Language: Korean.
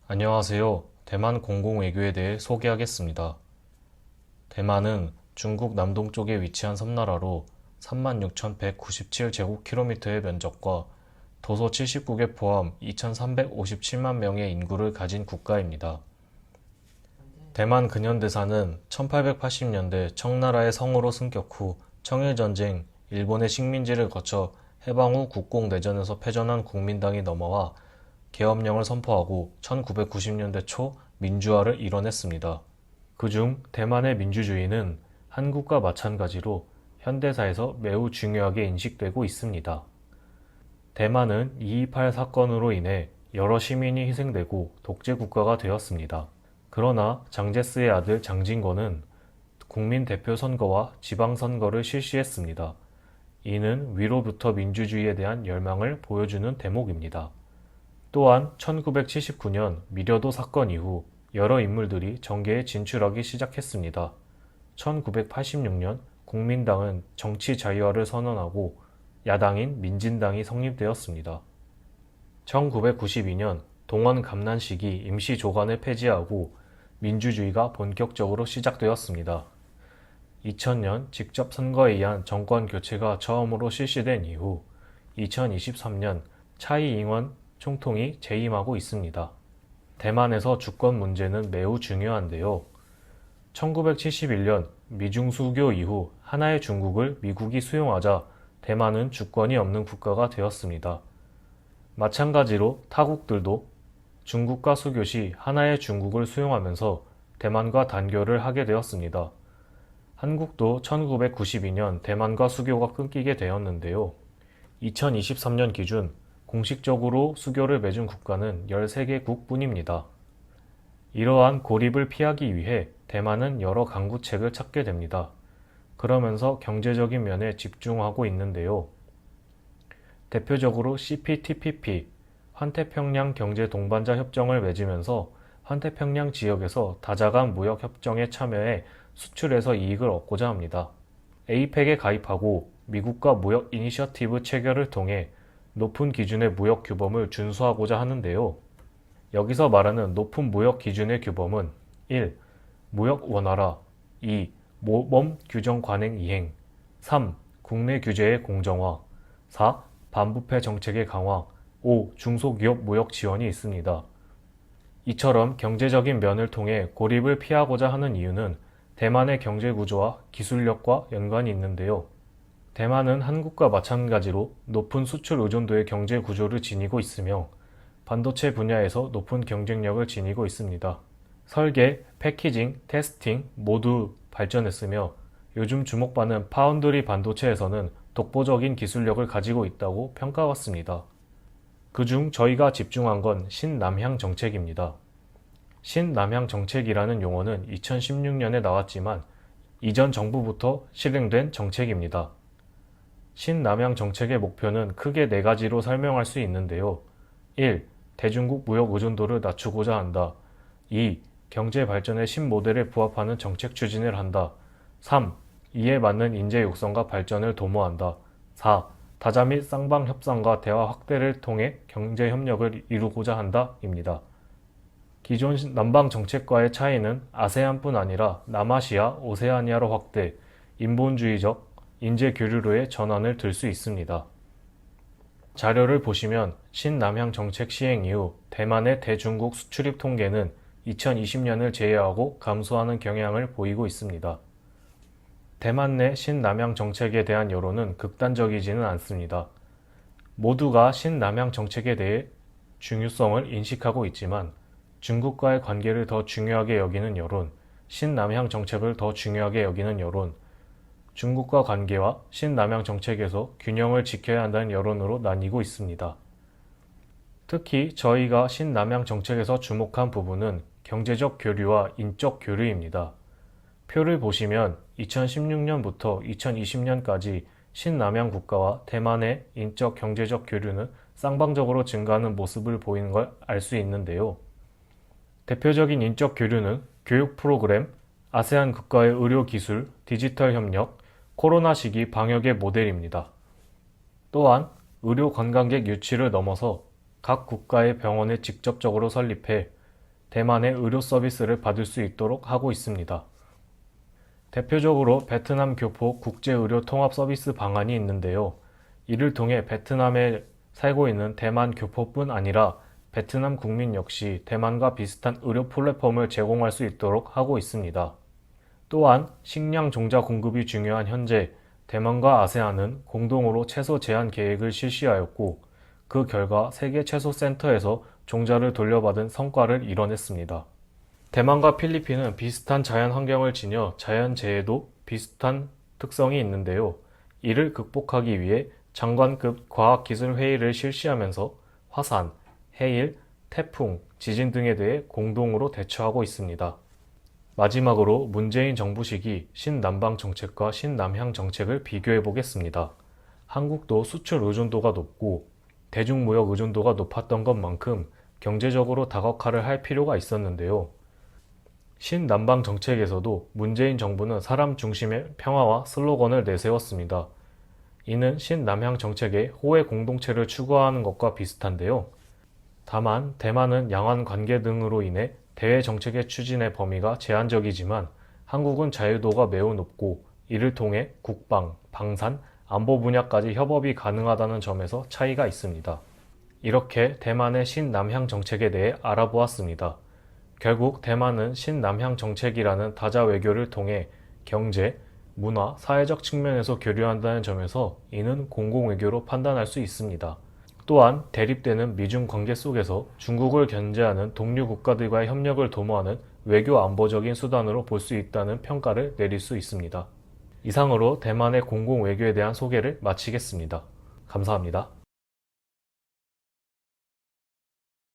안녕하세요. 대만 공공외교에 대해 소개하겠습니다. 대만은 중국 남동쪽에 위치한 섬나라로 36,197제곱킬로미터의 면적과 도서 70국에 포함 2,357만 명의 인구를 가진 국가입니다. 대만 근현대사는 1880년대 청나라의 성으로 승격 후 청일전쟁, 일본의 식민지를 거쳐 해방 후 국공내전에서 패전한 국민당이 넘어와 계엄령을 선포하고 1990년대 초 민주화를 이뤄냈습니다. 그중 대만의 민주주의는 한국과 마찬가지로 현대사에서 매우 중요하게 인식되고 있습니다. 대만은 228 사건으로 인해 여러 시민이 희생되고 독재 국가가 되었습니다. 그러나 장제스의 아들 장진권은 국민 대표 선거와 지방선거를 실시했습니다. 이는 위로부터 민주주의에 대한 열망을 보여주는 대목입니다. 또한 1979년 미려도 사건 이후 여러 인물들이 정계에 진출하기 시작했습니다. 1986년 국민당은 정치 자유화를 선언하고 야당인 민진당이 성립되었습니다. 1992년 동원 감난식이 임시조간을 폐지하고 민주주의가 본격적으로 시작되었습니다. 2000년 직접 선거에 의한 정권 교체가 처음으로 실시된 이후 2023년 차이잉원 총통이 재임하고 있습니다. 대만에서 주권 문제는 매우 중요한데요. 1971년 미중 수교 이후 하나의 중국을 미국이 수용하자 대만은 주권이 없는 국가가 되었습니다. 마찬가지로 타국들도 중국과 수교 시 하나의 중국을 수용하면서 대만과 단교를 하게 되었습니다. 한국도 1992년 대만과 수교가 끊기게 되었는데요. 2023년 기준 공식적으로 수교를 맺은 국가는 13개국 뿐입니다. 이러한 고립을 피하기 위해 대만은 여러 강구책을 찾게 됩니다. 그러면서 경제적인 면에 집중하고 있는데요. 대표적으로 CPTPP, 환태평양 경제동반자 협정을 맺으면서 환태평양 지역에서 다자간 무역 협정에 참여해 수출에서 이익을 얻고자 합니다. 에이펙에 가입하고 미국과 무역 이니셔티브 체결을 통해 높은 기준의 무역 규범을 준수하고자 하는데요. 여기서 말하는 높은 무역 기준의 규범은 1. 무역 원활화 2. 모범 규정 관행 이행 3. 국내 규제의 공정화 4. 반부패 정책의 강화 5. 중소기업 무역 지원이 있습니다. 이처럼 경제적인 면을 통해 고립을 피하고자 하는 이유는 대만의 경제 구조와 기술력과 연관이 있는데요. 대만은 한국과 마찬가지로 높은 수출 의존도의 경제 구조를 지니고 있으며 반도체 분야에서 높은 경쟁력을 지니고 있습니다. 설계, 패키징, 테스팅 모두 발전했으며 요즘 주목받는 파운드리 반도체에서는 독보적인 기술력을 가지고 있다고 평가받습니다. 그중 저희가 집중한 건 신남향 정책입니다. 신남향 정책이라는 용어는 2016년에 나왔지만 이전 정부부터 실행된 정책입니다. 신남향 정책의 목표는 크게 4가지로 설명할 수 있는데요. 1. 대중국 무역 의존도를 낮추고자 한다. 2. 경제 발전의 신모델에 부합하는 정책 추진을 한다. 3. 이에 맞는 인재 육성과 발전을 도모한다. 4. 다자 및 쌍방 협상과 대화 확대를 통해 경제 협력을 이루고자 한다.입니다. 기존 남방 정책과의 차이는 아세안뿐 아니라 남아시아, 오세아니아로 확대, 인본주의적 인재 교류로의 전환을 들 수 있습니다. 자료를 보시면 신남향 정책 시행 이후 대만의 대중국 수출입 통계는 2020년을 제외하고 감소하는 경향을 보이고 있습니다. 대만 내 신남향 정책에 대한 여론은 극단적이지는 않습니다. 모두가 신남향 정책에 대해 중요성을 인식하고 있지만 중국과의 관계를 더 중요하게 여기는 여론, 신남향 정책을 더 중요하게 여기는 여론, 중국과 관계와 신남향 정책에서 균형을 지켜야 한다는 여론으로 나뉘고 있습니다. 특히 저희가 신남향 정책에서 주목한 부분은 경제적 교류와 인적 교류입니다. 표를 보시면 2016년부터 2020년까지 신남향 국가와 대만의 인적 경제적 교류는 쌍방적으로 증가하는 모습을 보이는 걸 알 수 있는데요. 대표적인 인적 교류는 교육 프로그램, 아세안 국가의 의료 기술, 디지털 협력, 코로나 시기 방역의 모델입니다. 또한 의료 관광객 유치를 넘어서 각 국가의 병원에 직접적으로 설립해 대만의 의료 서비스를 받을 수 있도록 하고 있습니다. 대표적으로 베트남 교포 국제의료 통합 서비스 방안이 있는데요. 이를 통해 베트남에 살고 있는 대만 교포뿐 아니라 베트남 국민 역시 대만과 비슷한 의료 플랫폼을 제공할 수 있도록 하고 있습니다. 또한 식량 종자 공급이 중요한 현재 대만과 아세안은 공동으로 채소 제한 계획을 실시하였고 그 결과 세계 채소 센터에서 종자를 돌려받은 성과를 이뤄냈습니다. 대만과 필리핀은 비슷한 자연 환경을 지녀 자연재해도 비슷한 특성이 있는데요. 이를 극복하기 위해 장관급 과학기술회의를 실시하면서 화산, 해일, 태풍, 지진 등에 대해 공동으로 대처하고 있습니다. 마지막으로 문재인 정부 시기 신남방 정책과 신남향 정책을 비교해 보겠습니다. 한국도 수출 의존도가 높고 대중무역 의존도가 높았던 것만큼 경제적으로 다각화를 할 필요가 있었는데요. 신남방 정책에서도 문재인 정부는 사람 중심의 평화와 슬로건을 내세웠습니다. 이는 신남향 정책의 호혜 공동체를 추구하는 것과 비슷한데요. 다만 대만은 양안 관계 등으로 인해 대외 정책의 추진의 범위가 제한적이지만 한국은 자유도가 매우 높고 이를 통해 국방, 방산, 안보 분야까지 협업이 가능하다는 점에서 차이가 있습니다. 이렇게 대만의 신남향 정책에 대해 알아보았습니다. 결국 대만은 신남향 정책이라는 다자 외교를 통해 경제, 문화, 사회적 측면에서 교류한다는 점에서 이는 공공외교로 판단할 수 있습니다. 또한 대립되는 미중 관계 속에서 중국을 견제하는 동료 국가들과의 협력을 도모하는 외교 안보적인 수단으로 볼 수 있다는 평가를 내릴 수 있습니다. 이상으로 대만의 공공외교에 대한 소개를 마치겠습니다. 감사합니다.